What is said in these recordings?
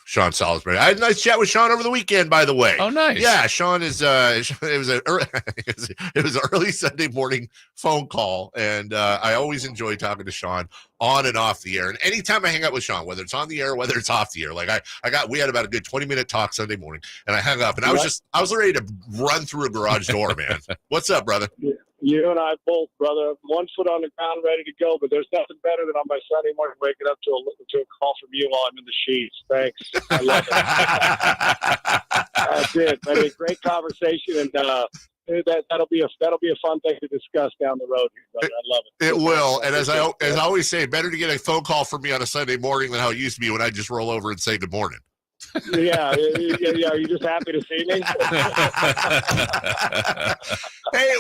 Sean Salisbury. I had a nice chat with Sean over the weekend, by the way. Oh, nice. Yeah, Sean is. It was an early Sunday morning phone call, and I always enjoy talking to Sean on and off the air. And anytime I hang out with Sean, whether it's on the air, whether it's off the air, like we had about a good 20-minute talk Sunday morning, and I hung up, and I was ready to run through a garage door, man. What's up, brother? You and I both, brother. 1 foot on the ground, ready to go. But there's nothing better than on my Sunday morning waking up to a call from you while I'm in the sheets. Thanks. I love it. That's it. I mean, great conversation, and that'll be a fun thing to discuss down the road here, brother. I love it. It will. And as I always say, better to get a phone call from me on a Sunday morning than how it used to be when I just roll over and say good morning. Yeah. Are you just happy to see me? Hey,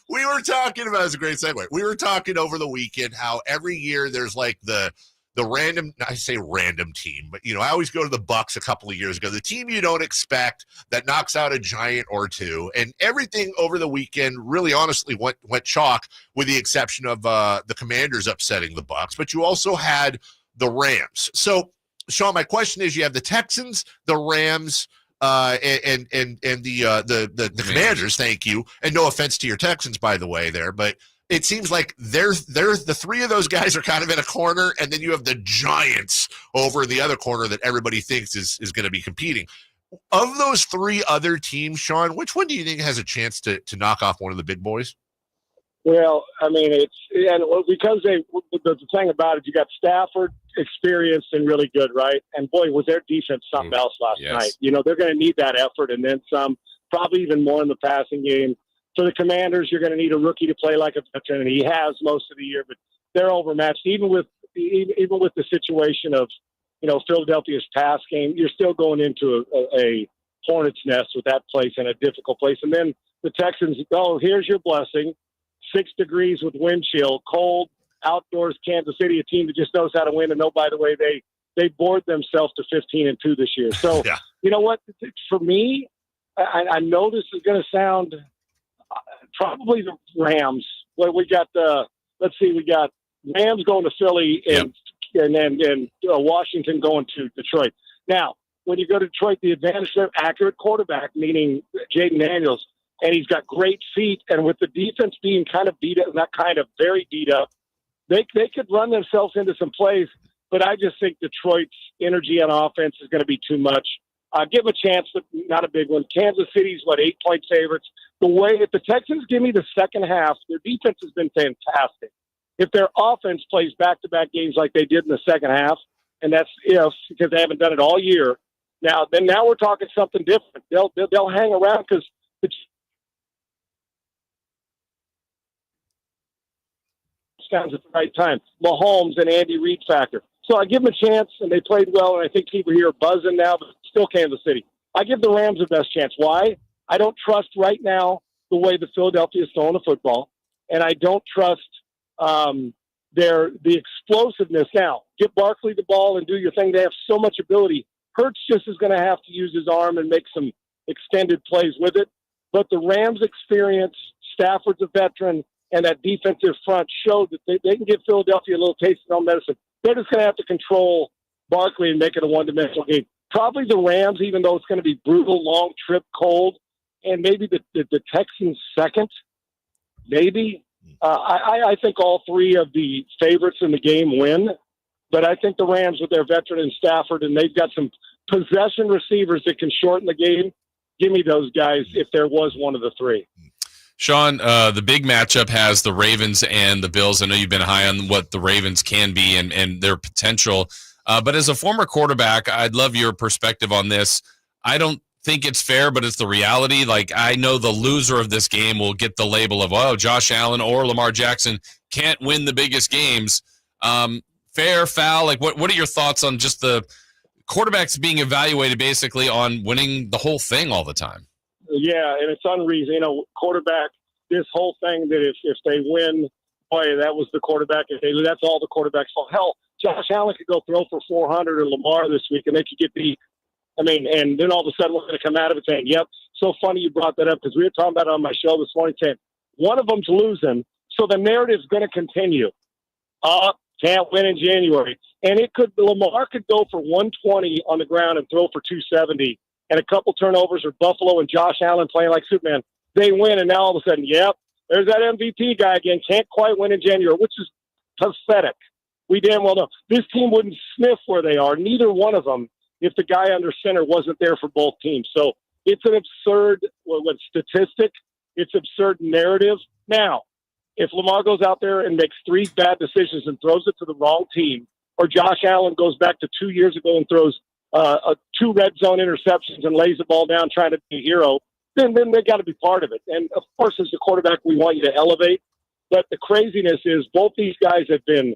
we were talking about, it's a great segue. We were talking over the weekend how every year there's like the random, I say random team, but I always go to the Bucks a couple of years ago, the team you don't expect that knocks out a giant or two, and everything over the weekend really honestly went chalk with the exception of the Commanders upsetting the Bucks, but you also had the Rams. So Sean, my question is: you have the Texans, the Rams, and the Commanders. Thank you, and no offense to your Texans, by the way, there, but it seems like they're the three of those guys are kind of in a corner, and then you have the Giants over in the other corner that everybody thinks is going to be competing. Of those three other teams, Sean, which one do you think has a chance to knock off one of the big boys? Well, I mean, because the thing about it, you got Stafford, experienced and really good, right? And boy, was their defense something else last night. They're going to need that effort and then some, probably even more in the passing game. For the Commanders, you're going to need a rookie to play like a veteran, and he has most of the year, but they're overmatched. Even with the situation of, Philadelphia's pass game, you're still going into a hornet's nest with that place and a difficult place. And then the Texans, here's your blessing. 6 degrees with wind chill, cold, outdoors, Kansas City, a team that just knows how to win. And by the way, they bored themselves to 15-2 this year. So, yeah. You know what? For me, I know this is going to sound probably the Rams. Well, we got we got Rams going to Philly and then Washington going to Detroit. Now, when you go to Detroit, the advantage of accurate quarterback, meaning Jaden Daniels, and he's got great feet. And with the defense being kind of beat up, not kind of very beat up, they could run themselves into some plays. But I just think Detroit's energy on offense is going to be too much. Give them a chance, but not a big one. Kansas City's, 8-point favorites. If the Texans give me the second half, their defense has been fantastic. If their offense plays back-to-back games like they did in the second half, and that's because they haven't done it all year, now we're talking something different. They'll hang around because it's at the right time. Mahomes and Andy Reid factor. So I give them a chance, and they played well, and I think people here are buzzing now, but still Kansas City. I give the Rams the best chance. Why? I don't trust right now the way the Philadelphia is throwing the football, and I don't trust the explosiveness. Now, get Barkley the ball and do your thing. They have so much ability. Hurts just is going to have to use his arm and make some extended plays with it. But the Rams' experience, Stafford's a veteran, and that defensive front showed that they can give Philadelphia a little taste of their own medicine. They're just going to have to control Barkley and make it a one-dimensional game. Probably the Rams, even though it's going to be brutal, long trip, cold, and maybe the Texans second, maybe. I think all three of the favorites in the game win, but I think the Rams with their veteran and Stafford, and they've got some possession receivers that can shorten the game. Give me those guys if there was one of the three. Sean, the big matchup has the Ravens and the Bills. I know you've been high on what the Ravens can be and their potential. But as a former quarterback, I'd love your perspective on this. I don't think it's fair, but it's the reality. Like, I know the loser of this game will get the label of, Josh Allen or Lamar Jackson can't win the biggest games. Fair, foul? Like, what are your thoughts on just the quarterbacks being evaluated basically on winning the whole thing all the time? Yeah, and it's unreasonable. Quarterback, this whole thing that if they win, boy, that was the quarterback. That's all the quarterback's fault. Hell, Josh Allen could go throw for 400 or Lamar this week, and they could get beat. And then all of a sudden we're going to come out of it saying, yep. So funny you brought that up because we were talking about it on my show this morning saying one of them's losing, so the narrative's going to continue. Can't win in January. And Lamar could go for 120 on the ground and throw for 270, and a couple turnovers, or Buffalo and Josh Allen playing like Superman. They win, and now all of a sudden, yep, there's that MVP guy again. Can't quite win in January, which is pathetic. We damn well know. This team wouldn't sniff where they are, neither one of them, if the guy under center wasn't there for both teams. So it's an absurd statistic. It's absurd narrative. Now, if Lamar goes out there and makes 3 bad decisions and throws it to the wrong team, or Josh Allen goes back to 2 years ago and throws 2 red zone interceptions and lays the ball down trying to be a hero, then they got to be part of it. And, of course, as a quarterback, we want you to elevate. But the craziness is both these guys have been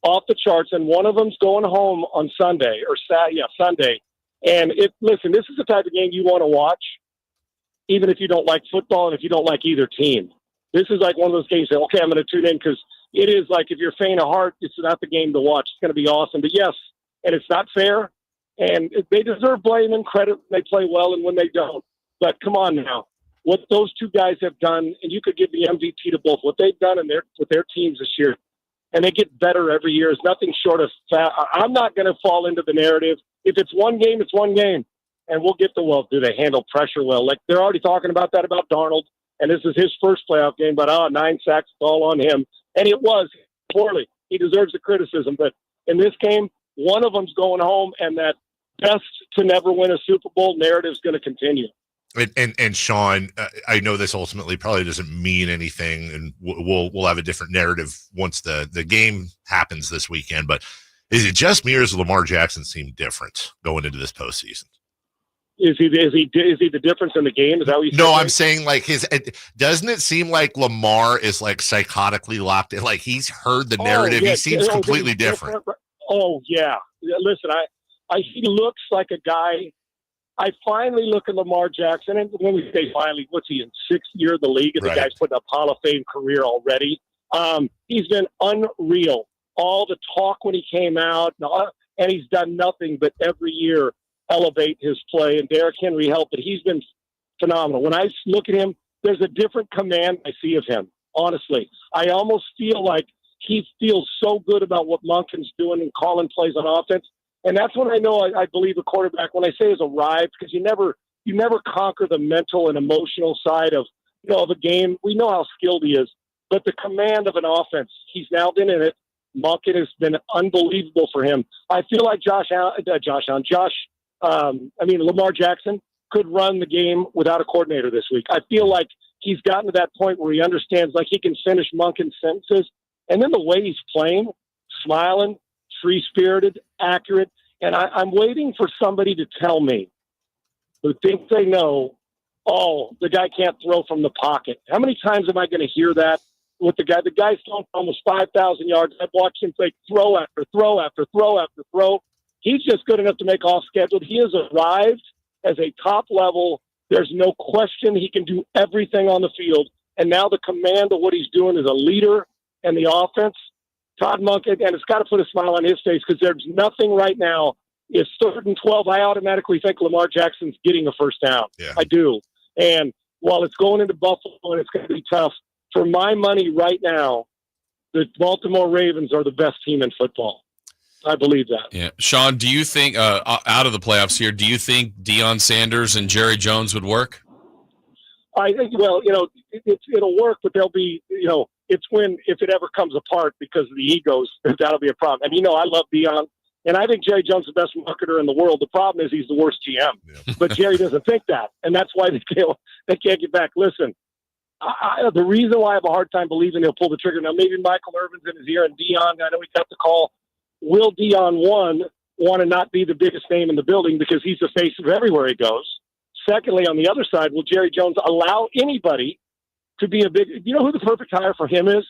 off the charts, and one of them's going home on Sunday, Sunday. And listen, this is the type of game you want to watch, even if you don't like football and if you don't like either team. This is like one of those games that, okay, I'm going to tune in, because it is like, if you're faint of heart, it's not the game to watch. It's going to be awesome. But yes, and it's not fair, and they deserve blame and credit when they play well and when they don't. But come on now. What those 2 guys have done, and you could give the MVP to both, what they've done with their teams this year, and they get better every year, is nothing short of I'm not going to fall into the narrative. If it's one game, it's one game. And we'll get to, do they handle pressure well? Like, they're already talking about that about Darnold, and this is his first playoff game, but 9 sacks, it's all on him. And it was poorly. He deserves the criticism. But in this game, one of them's going home, and that best to never win a Super Bowl narrative is going to continue. And Sean, I know this ultimately probably doesn't mean anything, and we'll have a different narrative once the game happens this weekend. But is it just me, or does Lamar Jackson seem different going into this postseason? Is he the difference in the game? Is that what you said? No, I'm saying, like, doesn't it seem like Lamar is like psychotically locked in? Like, he's heard the narrative. Yeah. He seems completely different. Oh yeah. Listen, he looks like a guy. I finally look at Lamar Jackson, and when we say finally, what's he in 6th year of the league? And right. The guy's putting up Hall of Fame career already. He's been unreal. All the talk when he came out, and he's done nothing but every year elevate his play. And Derrick Henry helped, but he's been phenomenal. When I look at him, there's a different command I see of him. Honestly, I almost feel like he feels so good about what Monken's doing and calling plays on offense. And that's when I know I believe a quarterback, when I say has arrived, because you never conquer the mental and emotional side of the game. We know how skilled he is, but the command of an offense, he's now been in it. Monken has been unbelievable for him. I feel like Lamar Jackson could run the game without a coordinator this week. I feel like he's gotten to that point where he understands, like, he can finish Monken's sentences, and then the way he's playing, smiling, free-spirited, accurate. And I'm waiting for somebody to tell me who thinks they know, the guy can't throw from the pocket. How many times am I going to hear that with the guy? The guy's thrown for almost 5,000 yards. I've watched him take throw after throw after throw after throw. He's just good enough to make off-schedule. He has arrived as a top level. There's no question he can do everything on the field. And now the command of what he's doing as a leader and the offense, Todd Monken, and it's got to put a smile on his face, because there's nothing right now. It's 3rd and 12. I automatically think Lamar Jackson's getting a first down. Yeah. I do. And while it's going into Buffalo and it's going to be tough, for my money right now, the Baltimore Ravens are the best team in football. I believe that. Yeah. Sean, do you think, out of the playoffs here, do you think Deion Sanders and Jerry Jones would work? I think, it'll work, but there'll be, it's if it ever comes apart because of the egos, that'll be a problem. And, I love Deion, and I think Jerry Jones is the best marketer in the world. The problem is he's the worst GM. Yeah. But Jerry doesn't think that, and that's why they can't get back. Listen, the reason why I have a hard time believing they'll pull the trigger, now maybe Michael Irvin's in his ear, and Deion, I know he got the call. Will Deion, one, want to not be the biggest name in the building because he's the face of everywhere he goes? Secondly, on the other side, will Jerry Jones allow anybody to be a big – who the perfect hire for him is?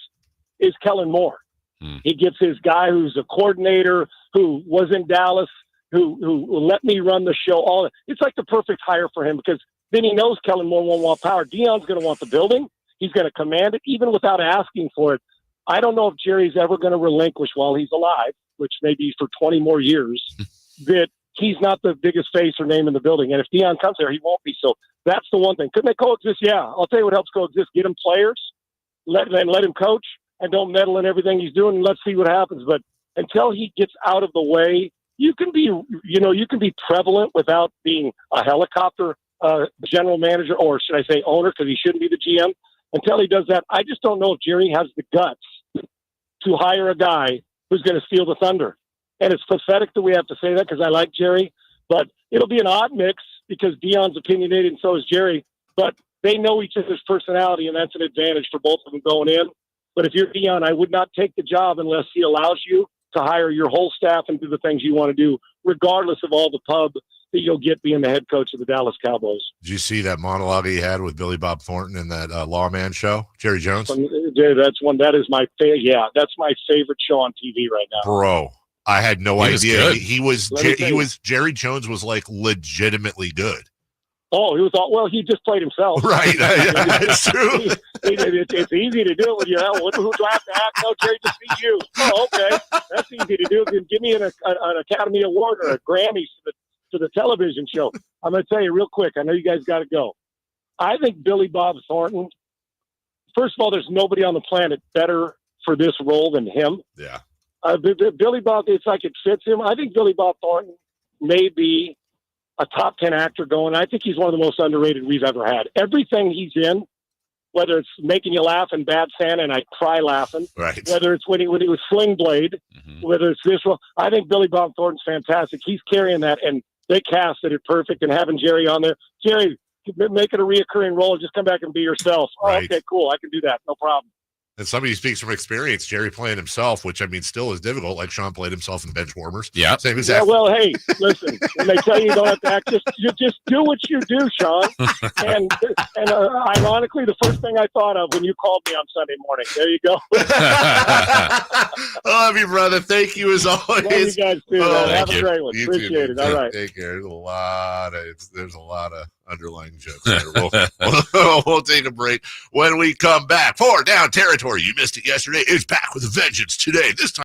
Is Kellen Moore. He gets his guy who's a coordinator, who was in Dallas, who let me run the show. It's like the perfect hire for him, because then he knows Kellen Moore won't want power. Deion's going to want the building. He's going to command it, even without asking for it. I don't know if Jerry's ever going to relinquish while he's alive, which may be for 20 more years, that he's not the biggest face or name in the building. And if Deion comes there, he won't be. So that's the one thing. Couldn't they coexist? Yeah. I'll tell you what helps coexist. Get him players, let him coach, and don't meddle in everything he's doing, and let's see what happens. But until he gets out of the way, you can be prevalent without being a helicopter general manager, or should I say owner, because he shouldn't be the GM. Until he does that, I just don't know if Jerry has the guts to hire a guy who's going to steal the thunder. And it's pathetic that we have to say that because I like Jerry, but it'll be an odd mix because Deion's opinionated and so is Jerry. But they know each other's personality, and that's an advantage for both of them going in. But if you're Deion, I would not take the job unless he allows you to hire your whole staff and do the things you want to do, regardless of all the pub that you'll get being the head coach of the Dallas Cowboys. Did you see that monologue he had with Billy Bob Thornton in that Lawman show, Jerry Jones? That's one. That is my favorite. Yeah, that's my favorite show on TV right now. Bro, I had no idea. He was Jerry Jones was like legitimately good. Oh, he was all, well, he just played himself. Right. That's true. It's easy to do it when you're out. Who do I have to act? No, Jerry, just be you. Oh, okay. That's easy to do. Give me an Academy Award or a Grammy to the television show. I'm going to tell you real quick. I know you guys got to go. I think Billy Bob Thornton, first of all, there's nobody on the planet better for this role than him. Yeah. Billy Bob, it's like it fits him. I think Billy Bob Thornton may be a top 10 actor going. I think he's one of the most underrated we've ever had. Everything he's in, whether it's Making You Laugh and Bad Santa, and I cry laughing, right. Whether it's when he was Sling Blade, whether it's this one, I think Billy Bob Thornton's fantastic. He's carrying that, and they casted it perfect, and having Jerry on there. Jerry, make it a reoccurring role and just come back and be yourself. Right. Oh, okay, cool. I can do that. No problem. And somebody who speaks from experience, Jerry playing himself, which I mean still is difficult, like Sean played himself in Benchwarmers. Yeah. Same exact. Yeah, well, hey, listen, when they tell you don't have to act, just do what you do, Sean. And ironically, the first thing I thought of when you called me on Sunday morning. There you go. I love you, brother. Thank you as always. Love you guys too. Have a great one. You Appreciate too, it. All right. Take care. There's a lot of underlying jokes there. We'll take a break. When we come back, 4 Down Territory. You missed it yesterday. It's back with a vengeance today. This time.